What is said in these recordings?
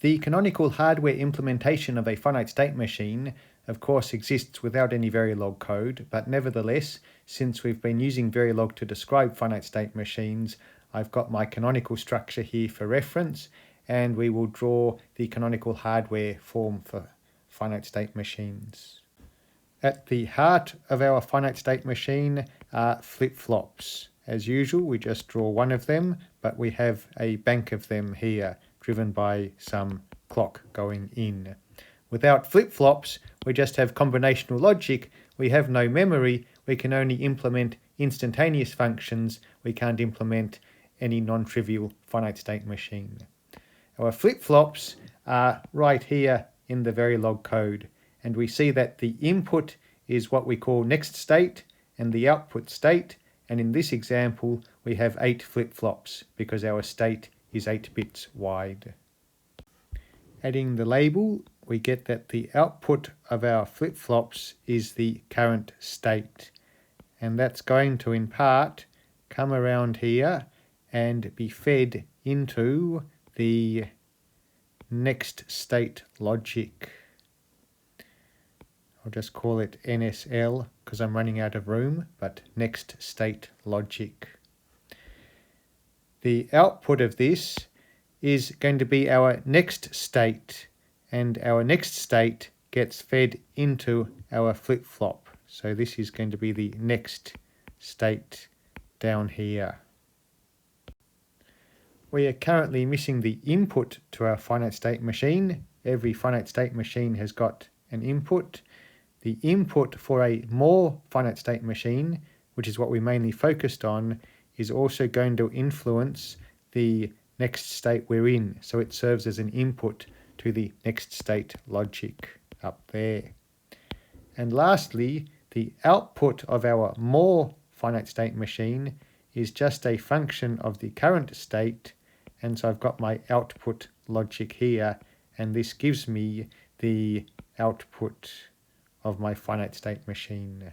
The canonical hardware implementation of a finite state machine of course exists without any Verilog code, but nevertheless, since we've been using Verilog to describe finite state machines, I've got my canonical structure here for reference, and we will draw the canonical hardware form for finite state machines. At the heart of our finite state machine are flip-flops. As usual, we just draw one of them, but we have a bank of them here, driven by some clock going in. Without flip-flops, we just have combinational logic. We have no memory. We can only implement instantaneous functions. We can't implement any non-trivial finite state machine. Our flip-flops are right here in the Verilog code, and we see that the input is what we call next state and the output state, and in this example we have 8 flip-flops because our state is 8 bits wide. Adding the label, we get that the output of our flip-flops is the current state, and that's going to in part come around here and be fed into the next state logic. I'll just call it NSL because I'm running out of room, but next state logic. The output of this is going to be our next state, and our next state gets fed into our flip-flop. So this is going to be the next state down here. We are currently missing the input to our finite state machine. Every finite state machine has got an input. The input for a more finite state machine, which is what we mainly focused on, is also going to influence the next state we're in. So it serves as an input to the next state logic up there. And lastly, the output of our more finite state machine is just a function of the current state, and so I've got my output logic here, and this gives me the output of my finite state machine.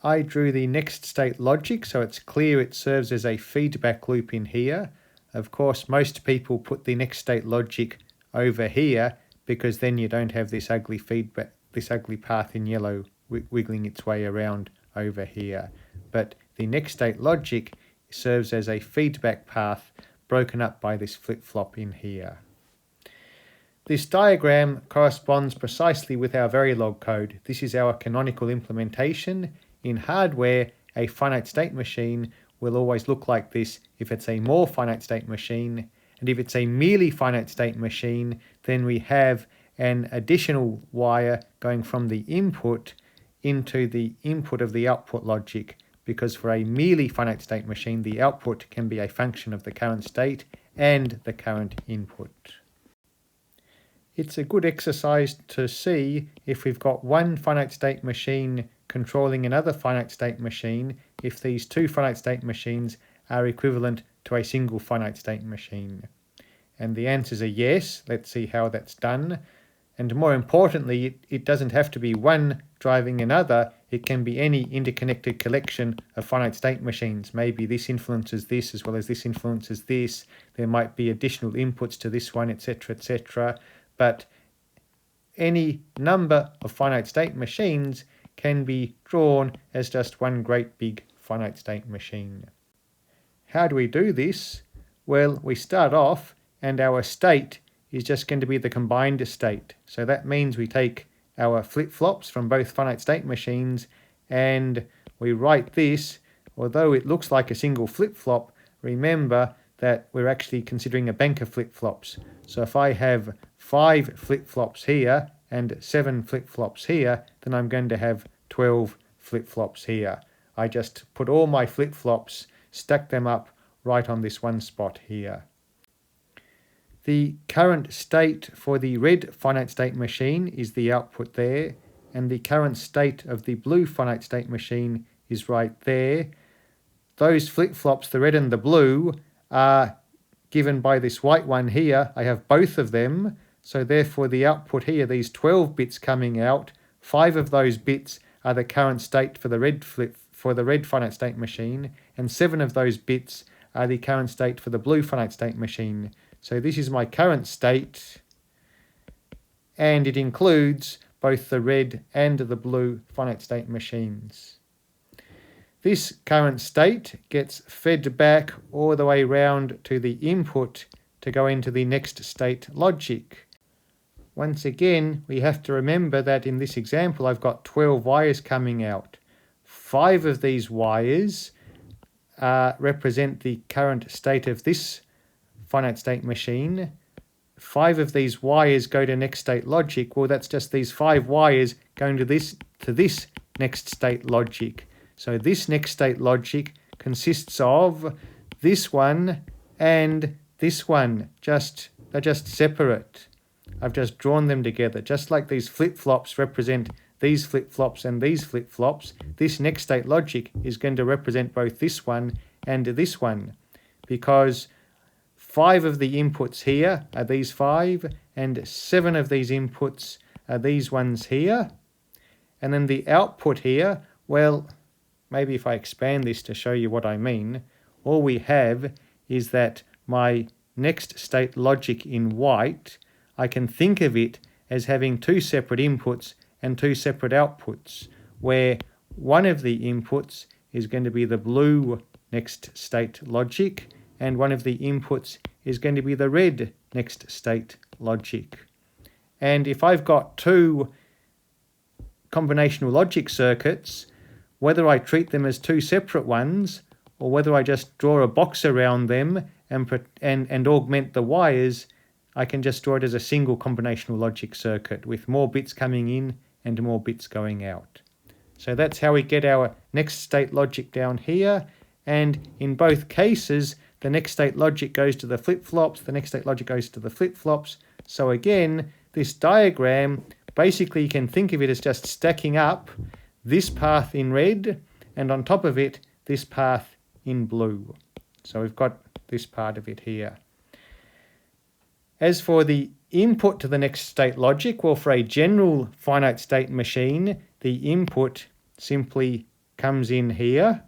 I drew the next state logic so it's clear it serves as a feedback loop in here. Of course, most people put the next state logic over here because then you don't have this ugly feedback, this ugly path in yellow wiggling its way around over here. But the next state logic serves as a feedback path broken up by this flip-flop in here. This diagram corresponds precisely with our Verilog code. This is our canonical implementation. In hardware, a finite state machine will always look like this if it's a more finite state machine, and if it's a merely finite state machine, then we have an additional wire going from the input into the input of the output logic, because for a merely finite state machine, the output can be a function of the current state and the current input. It's a good exercise to see if we've got one finite state machine controlling another finite state machine, if these two finite state machines are equivalent to a single finite state machine. And the answers are yes. Let's see how that's done. And more importantly, it doesn't have to be one driving another. It can be any interconnected collection of finite state machines. Maybe this influences this as well as this influences this. There might be additional inputs to this one, etc., etc. But any number of finite state machines can be drawn as just one great big finite state machine. How do we do this? Well, we start off and our state is just going to be the combined state. So that means we take our flip-flops from both finite state machines and we write this. Although it looks like a single flip-flop, remember that we're actually considering a bank of flip-flops. So if I have 5 flip-flops here and 7 flip-flops here, then I'm going to have 12 flip-flops here. I just put all my flip-flops, stack them up right on this one spot here. The current state for the red finite state machine is the output there, and the current state of the blue finite state machine is right there. Those flip-flops, the red and the blue, are given by this white one here. I have both of them, so therefore the output here, these 12 bits coming out, 5 of those bits are the current state for the red finite state machine, and 7 of those bits are the current state for the blue finite state machine. So this is my current state, and it includes both the red and the blue finite state machines. This current state gets fed back all the way round to the input to go into the next state logic. Once again, we have to remember that in this example I've got 12 wires coming out. 5 of these wires represent the current state of this finite state machine. 5 of these wires go to next state logic. Well, that's just these 5 wires going to this next state logic. So this next state logic consists of this one and this one. They're just separate. I've just drawn them together. Just like these flip-flops represent these flip-flops and these flip-flops, this next state logic is going to represent both this one and this one, because 5 of the inputs here are these 5, and 7 of these inputs are these ones here. And then the output here, well, maybe if I expand this to show you what I mean, all we have is that my next state logic in white, I can think of it as having 2 separate inputs and 2 separate outputs, where one of the inputs is going to be the blue next state logic, and one of the inputs is going to be the red next state logic. And if I've got 2 combinational logic circuits, whether I treat them as 2 separate ones, or whether I just draw a box around them and augment the wires, I can just draw it as a single combinational logic circuit with more bits coming in and more bits going out. So that's how we get our next state logic down here. And in both cases, the next state logic goes to the flip-flops, the next state logic goes to the flip-flops. So again, this diagram, basically you can think of it as just stacking up this path in red, and on top of it, this path in blue. So we've got this part of it here. As for the input to the next state logic, well, for a general finite state machine, the input simply comes in here.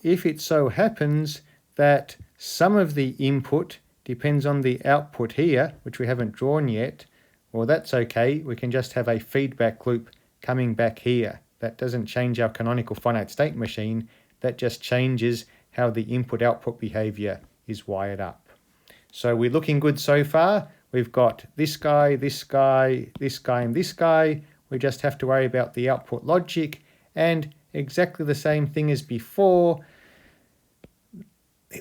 If it so happens that some of the input depends on the output here, which we haven't drawn yet, well, that's okay. We can just have a feedback loop coming back here. That doesn't change our canonical finite state machine. That just changes how the input-output behavior is wired up. So we're looking good so far. We've got this guy, this guy, this guy, and this guy. We just have to worry about the output logic, and exactly the same thing as before.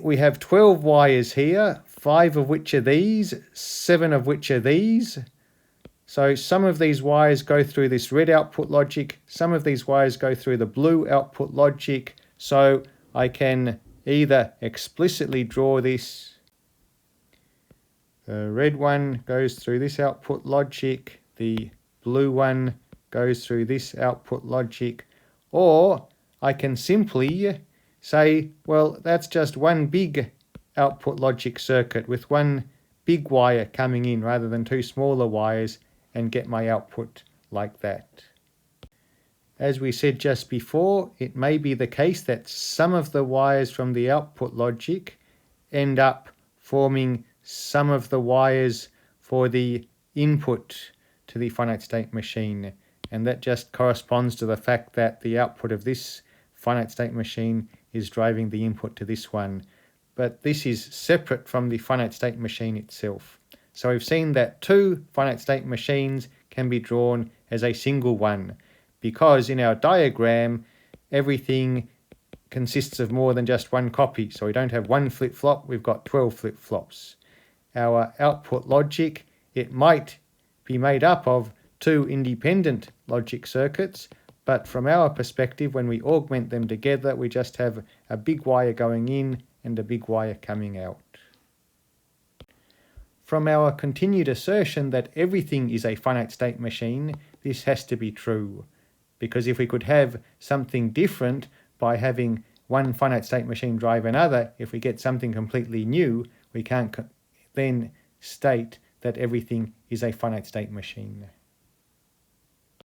We have 12 wires here, 5 of which are these, 7 of which are these. So some of these wires go through this red output logic, some of these wires go through the blue output logic. So I can either explicitly draw this. The red one goes through this output logic, the blue one goes through this output logic, or I can simply say, well, that's just one big output logic circuit with one big wire coming in rather than 2 smaller wires, and get my output like that. As we said just before, it may be the case that some of the wires from the output logic end up forming some of the wires for the input to the finite state machine, and that just corresponds to the fact that the output of this finite state machine is driving the input to this one. But this is separate from the finite state machine itself. So we've seen that 2 finite state machines can be drawn as a single one, because in our diagram everything consists of more than just one copy. So we don't have one flip-flop, we've got 12 flip-flops. Our output logic, it might be made up of 2 independent logic circuits, but from our perspective, when we augment them together, we just have a big wire going in and a big wire coming out. From our continued assertion that everything is a finite state machine, this has to be true. Because if we could have something different by having one finite state machine drive another, if we get something completely new, we can't then state that everything is a finite state machine.